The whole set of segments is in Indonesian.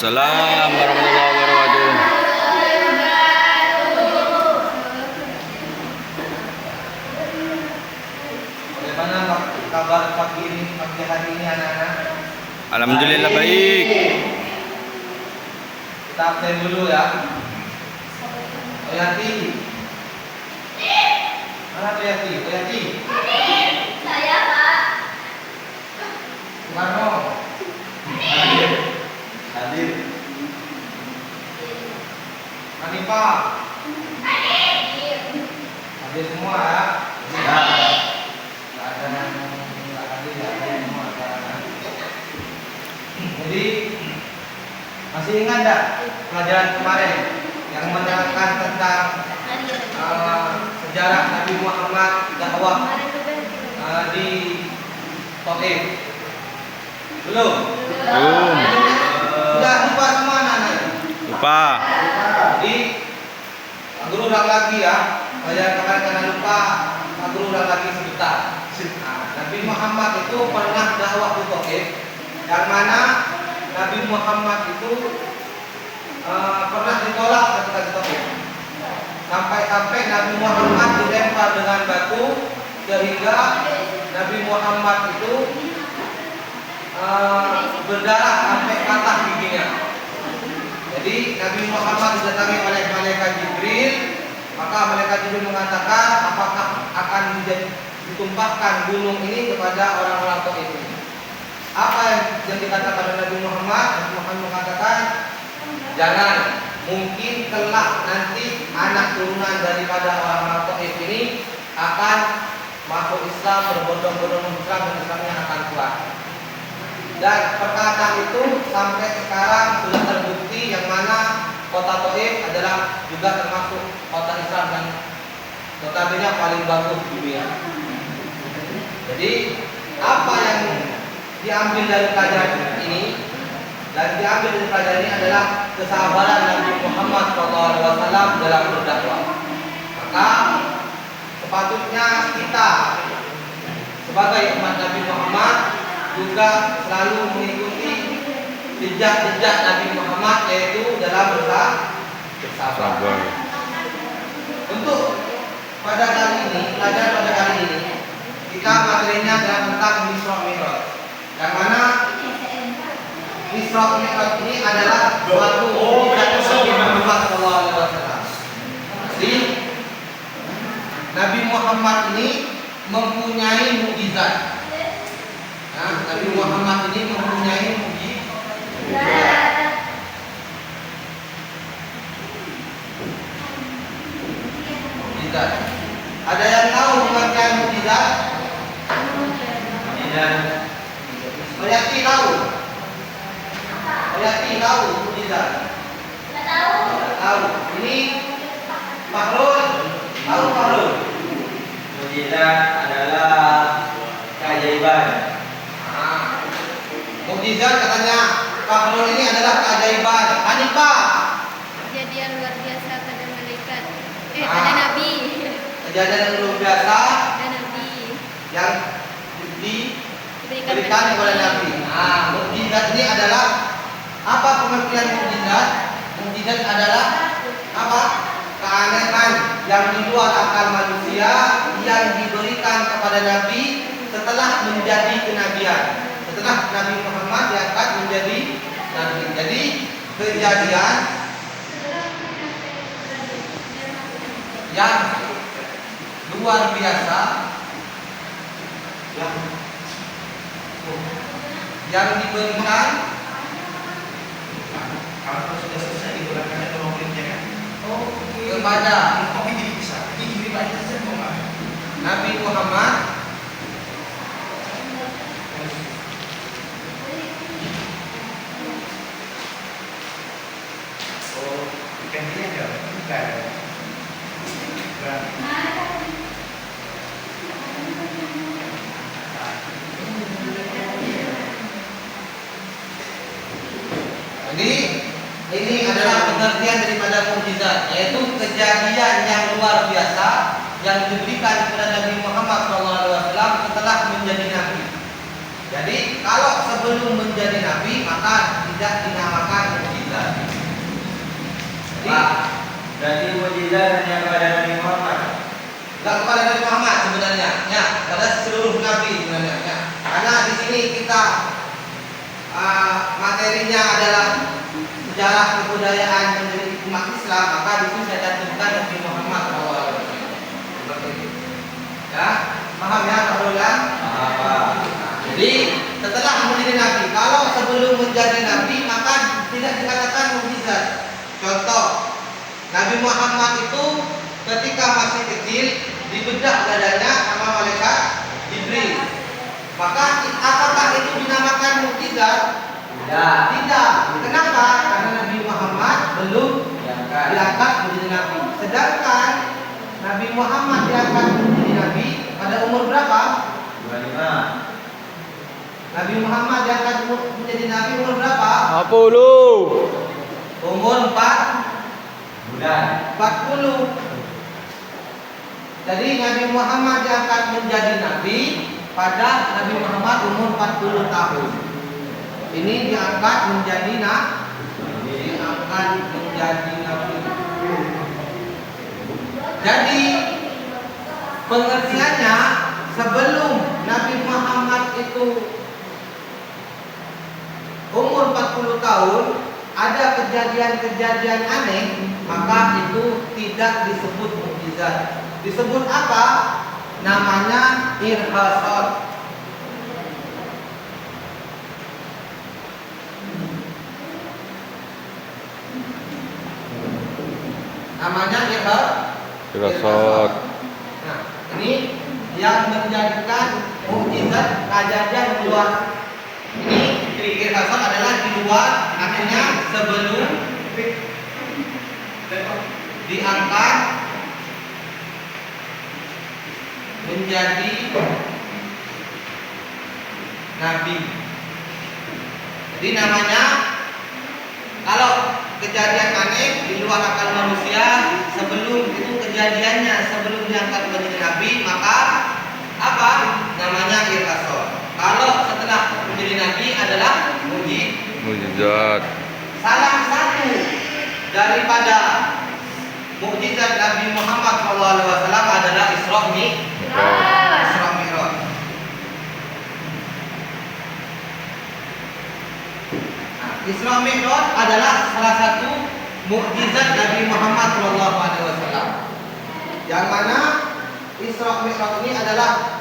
Waalaikumsalam warahmatullahi wabarakatuh. Bagaimana kabar pagi hari ini anak-anak? Alhamdulillah baik. Kita absen dulu ya. Oyati. Mana Oyati? Oyati. Saya, Pak. Soekarno. Hadir. Hanifah. Hadir semua ya. Nggak ada yang nggak hadir ya. Semua acara. Jadi masih ingat enggak pelajaran kemarin yang menerangkan tentang sejarah Nabi Muhammad dakwah di Taif? Belum? Belum. Sudah lupa semua anak-anak? Lupa. Jadi Pak Guru ulang lagi ya. Pelajaran kemarin karena lupa, Pak Guru ulang lagi sebentar. Nabi Muhammad itu pernah dakwah di Taif, yang mana Nabi Muhammad itu pernah ditolak ketika di Taif. Sampai-sampai Nabi Muhammad dilempar dengan batu sehingga Nabi Muhammad itu berdarah sampai patah giginya. Jadi Nabi Muhammad didatangi oleh malaikat Jibril, maka malaikat Jibril mengatakan apakah akan ditumpahkan gunung ini kepada orang-orang Taif ini. Apa yang dikatakan oleh Nabi Muhammad? Nabi Muhammad mengatakan jangan, mungkin kelak nanti anak turunan daripada orang-orang Taif ini akan masuk Islam, berbondong-bondong Islam dan Islamnya akan kuat. Dan perkataan itu sampai sekarang sudah terbukti, yang mana kota Taif adalah juga termasuk kota Islam yang notabene paling bagus di dunia. Jadi apa yang diambil dari pelajaran ini dan diambil dari pelajaran ini adalah kesabaran Nabi Muhammad SAW dalam berdakwah. Maka sepatutnya kita sebagai umat Nabi Muhammad juga selalu mengikuti jejak-jejak Nabi Muhammad, yaitu dalam bersabar. Untuk pada kali ini, pelajaran pada kali ini kita materinya adalah tentang Isra Mi'raj. Yang mana Isra Mi'raj ini adalah suatu mukjizat Nabi Muhammad SAW. Jadi Nabi Muhammad ini mempunyai mukjizat. Nah, Nabi Muhammad ini mempunyai mukjizat. Ada yang tahu pengertian mukjizat? Tidak. Oyati tahu? Oyati tahu mukjizat? Tidak tahu. Tidak tahu. Ini Fahrul tahu Fahrul? Mukjizat adalah keajaiban. Mukjizat katanya Fahrul ini adalah keajaiban. Hanifah, Kejadian luar biasa pada malaikat. Pada nabi. kejadian yang luar biasa Pada nabi. yang diberikan kepada Nabi. Mukjizat ini adalah apa pengertian mukjizat? Mukjizat adalah apa? Keanehan yang di luar akal manusia yang diberikan kepada Nabi setelah menjadi kenabian. Setelah Nabi Muhammad diangkat menjadi Nabi. Jadi kejadian yang luar biasa yang diberikan Kalau sudah selesai digunakannya tolong printnya kan? kepada Kopi jadi bisa. Ini kiri banyak saja kok. Nabi Muhammad Oh, ikan kiri ada? Bukan. Bukan. Jadi ini adalah pengertian daripada mukjizat, yaitu kejadian yang luar biasa yang diberikan kepada Nabi Muhammad SAW setelah menjadi nabi. Jadi kalau sebelum menjadi nabi maka tidak dinamakan mukjizat. Pak, berarti mukjizat hanya kepada Nabi Muhammad. Enggak kepada Nabi Muhammad sebenarnya, ya, pada seluruh nabi sebenarnya. Ya. Karena di sini kita materinya adalah sejarah kebudayaan menjadi umat Islam, maka di sini saya cantumkan Nabi Muhammad SAW. Seperti itu. Ya, paham ya, Pak Roland? Jadi setelah menjadi nabi, kalau sebelum menjadi nabi maka tidak dikatakan mukjizat. Contoh, Nabi Muhammad itu ketika masih kecil dibedah dadanya sama malaikat Jibril. Maka apakah itu dinamakan mukjizat? Tidak. Kenapa? Karena Nabi Muhammad belum diangkat menjadi nabi. Sedangkan Nabi Muhammad diangkat menjadi nabi pada umur berapa? 25. Nabi Muhammad diangkat menjadi nabi umur berapa? 40. Umur 4 bulan. 40. Jadi Nabi Muhammad diangkat menjadi nabi pada Nabi Muhammad umur 40 tahun. Ini diangkat menjadi nabi. Jadi pengertiannya sebelum Nabi Muhammad itu umur 40 tahun ada kejadian-kejadian aneh, maka itu tidak disebut mukjizat. Disebut apa? Namanya irhasat. Namanya Irhasat. Nah, ini yang menjadikan mukjizat kejadian luar. Ini irhasat adalah di luar, artinya sebelum diangkat menjadi nabi. Jadi namanya, kalau kejadian aneh di luar akal manusia sebelum itu kejadiannya sebelum diangkat menjadi nabi, maka apa? Namanya irhasat. Kalau setelah menjadi nabi adalah Mukjizat. Salah satu daripada mukjizat Nabi Muhammad SAW adalah Isra Mi'raj. Isra Mi'raj adalah salah satu mukjizat Nabi Muhammad SAW. Yang mana Isra Mi'raj ini adalah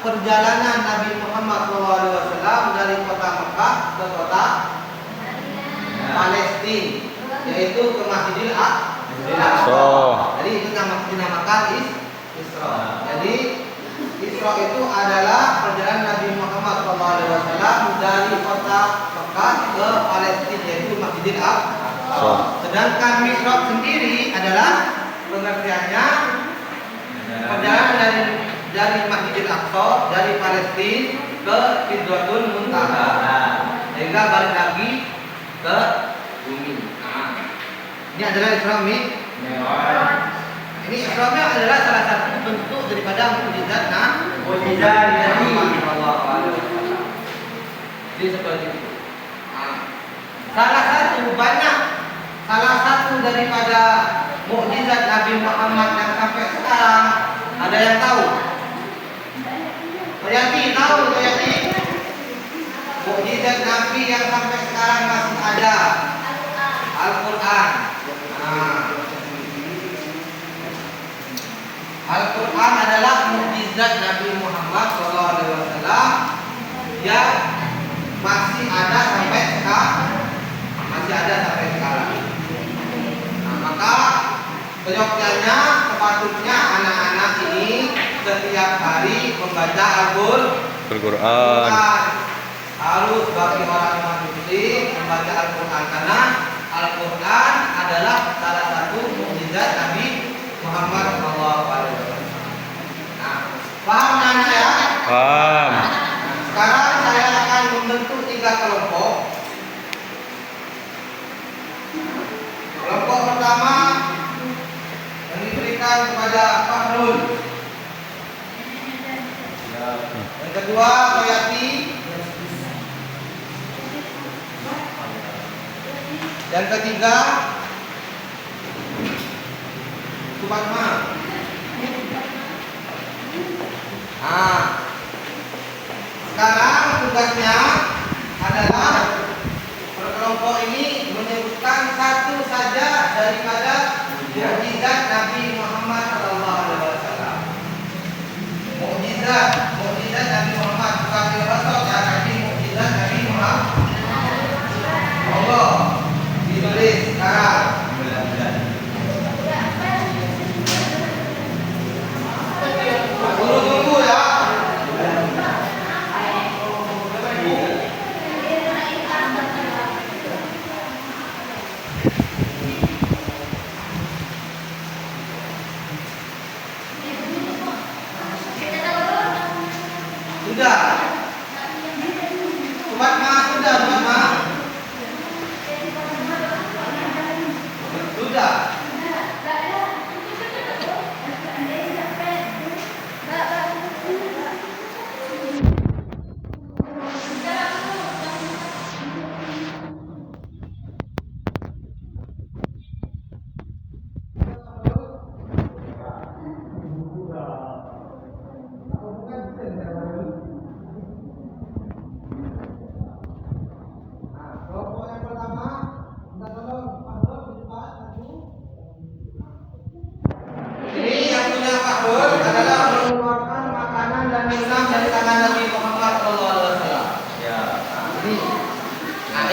perjalanan Nabi Muhammad SAW dari kota Mekah ke kota Palestina, yaitu ke Masjidil Aqsa. Jadi itu dinamakan Isra. Jadi Isra itu adalah perjalanan Nabi Muhammad SAW dari kota Mekah ke Palestina, yaitu Masjidil Aqsa. Sedangkan Mi'raj sendiri adalah pengertiannya perjalanan dari Masjidil Aqsa, dari Palestina ke Sidratul Muntaha, sehingga balik lagi ke bumi. Ini adalah Isra Mi'raj. Ini Isra Mi'raj adalah salah satu bentuk daripada mukjizat Nabi Muhammad SAW. Jadi seperti itu. Salah satu daripada mukjizat Nabi Muhammad yang sampai sekarang ada yang tahu? Toyati tahu Toyati? Mukjizat Nabi yang sampai sekarang masih ada Al-Quran. Al-Quran adalah mukjizat Nabi Muhammad SAW yang masih ada sampai sekarang. Maka seyogyanya sepatutnya anak-anak ini setiap hari membaca Al-Quran. Harus bagi orang muslim membaca Al-Quran, karena Al-Quran adalah salah satu mukjizat Nabi Muhammad SAW. Nah, paham anak ya? Paham. Sekarang saya akan membentuk 3 kelompok. Kelompok pertama yang diberikan kepada Pak Nul. Yang kedua Toyati. Yang ketiga, Subhanma. Sekarang tugasnya adalah berkelompok ini menyebutkan satu saja daripada mukjizat Nabi Muhammad SAW. Mukjizat Nabi Muhammad, bukan Rasul, tapi mukjizat Nabi Muhammad. Allah ditulis sekarang. Tunggu ya. Sudah. Sobat Ma, sudah, Sobat Ma. Sudah. Kelompok yang pertama, minta tolong Fahrul di depan, maju. Ini yang punya Fahrul adalah mengeluarkan makanan dan minuman dari tangan Nabi Muhammad SAW. Ya.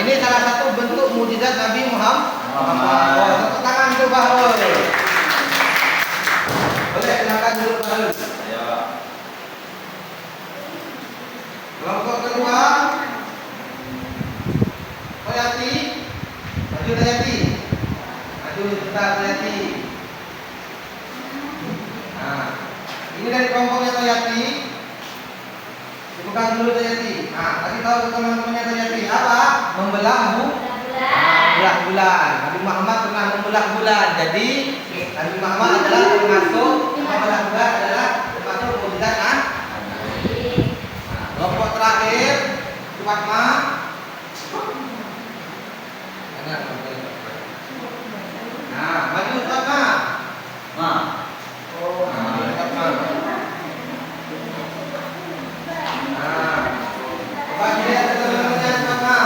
Ini salah satu bentuk mukjizat Nabi Muhammad. Oh, tepuk tangan untuk Fahrul. Boleh silakan dulu Fahrul. Ya. Kelompok kedua, Toyati, maju Toyati, maju sebentar Toyati. Nah, ini dari kelompoknya Toyati, dipegang dulu Toyati. Nah, tadi tahu teman-temannya Toyati apa? Membelah membelah bulan. Nabi Muhammad pernah membelah bulan. Jadi Nabi Muhammad adalah termasuk membelah bulan adalah termasuk mukjizat kan? Nah, kelompok terakhir, Cepat Ma. Nah, maju Ustaz Ma. Ma. Maju Ustaz Ma. Nah, coba dilihat teman-temannya Ustaz Ma.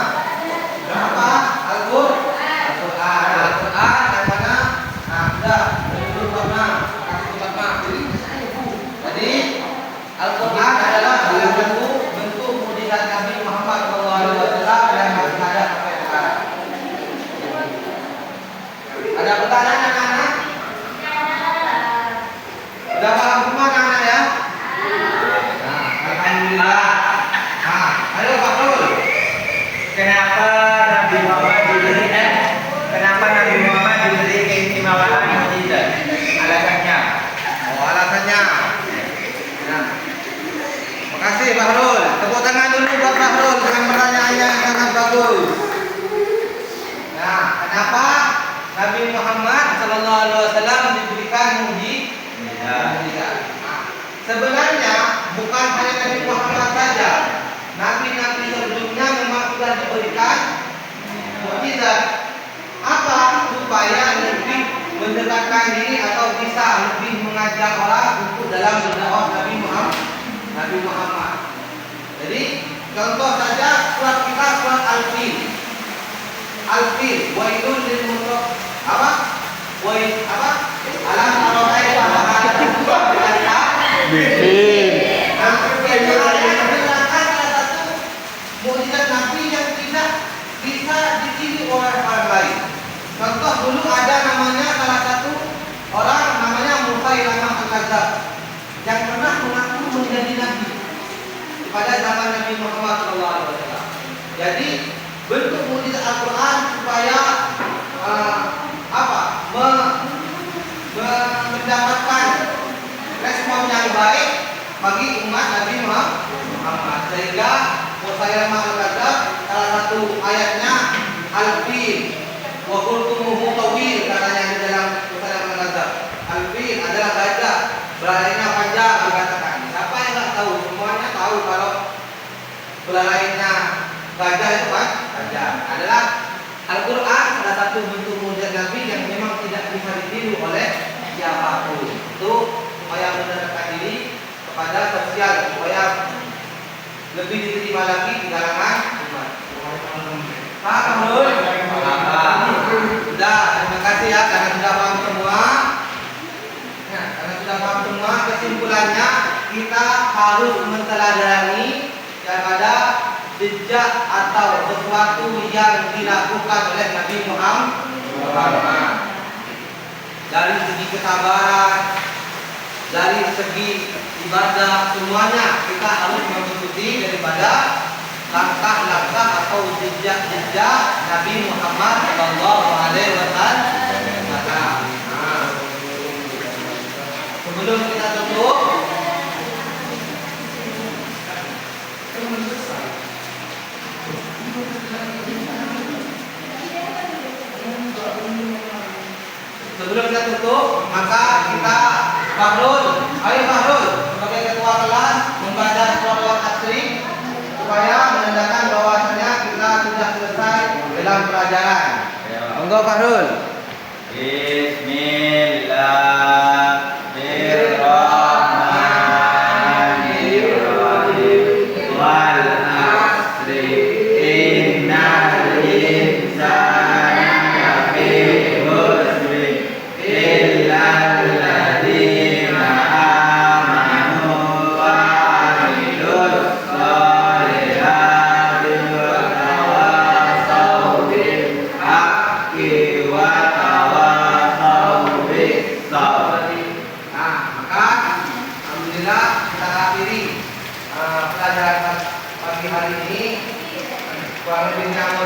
Berapa? Al-Qur'an yang mana? Nah, sudah. Maju Ustaz Ma. Kasih Ustaz Ma. Jadi Al-Qur'an adalah salah satu bentuk mukjizat Nabi Muhammad SAW yang masih ada sampai sekarang. Ada pertanyaan anak-anak? Sudah paham semua anak-anak ya? Nah, alhamdulillah. Nah, ayo Pak Rul. Kenapa Nabi Muhammad diberi keistimewaan mukjizat? Alasannya. Oh, alasannya. Nah. Makasih Pak Rul. Tepuk tangan dulu buat Pak Rul dengan pertanyaannya yang sangat bagus. Nah, kenapa Nabi Muhammad SAW diberikan mukjizat? Nah, sebenarnya bukan hanya Nabi Muhammad saja. Nabi-nabi sebelumnya memang sudah diberikan mukjizat. Apa? Supaya lebih mendekatkan diri atau bisa lebih mengajak orang untuk dalam berdakwah Nabi Muhammad. Jadi contoh saja surat kita surat Al-Fil. Al-Fil, wailul lil mutaffifin. Apa? Alam tarawai wa mukjizat Nabi yang tidak bisa ditiru oleh orang lain. Contoh dulu ada namanya salah satu orang namanya Musailamah Al-Kadzdzab yang pernah mengaku menjadi nabi pada zaman Nabi Muhammad SAW. Jadi bentuk mukjizat Al-Quran supaya mendapatkan respon yang baik bagi umat Nabi Muhammad. Sehingga Musailamah Al-Kadzdzab salah satu ayatnya Al-Fil wa qultumuhu tawil, katanya di dalam Musailamah Al-Kadzdzab. Al-Fil adalah gajah, belalainya panjang dikatakan. Siapa yang nggak tahu? Semuanya tahu kalau belalainya gajah itu kan gajah adalah Al-Quran salah satu bentuk mukjizat Nabi yang memang tidak bisa ditiru oleh siapapun. Itu supaya mendekatkan diri kepada sosial, supaya lebih diterima lagi di kalangan umat. Pak Kamrul, sudah, terima kasih ya karena sudah paham semua. Nah, karena sudah paham semua, kesimpulannya kita harus menteladani daripada jejak atau sesuatu yang dilakukan oleh Nabi Muhammad. Dari segi kesabaran, dari segi ibadah, semuanya kita harus mengikuti daripada langkah-langkah atau jejak-jejak Nabi Muhammad Sallallahu Alaihi Wasallam. Sebelum kita tutup, maka kita Fahrul, ayo Fahrul sebagai ketua kelas membaca surah Asri supaya menandakan bahwasanya kita sudah selesai dalam pelajaran. Monggo Fahrul. Bismillahirrahmanirrahim. Wal asri innal insana lafi khusr illa alladzina amanu wa amilus solihati wa tawassaw bil haqqi wa tawassaw bis sabr. Nah, maka alhamdulillah kita akhiri pelajaran pagi hari ini. Kurang lebihnya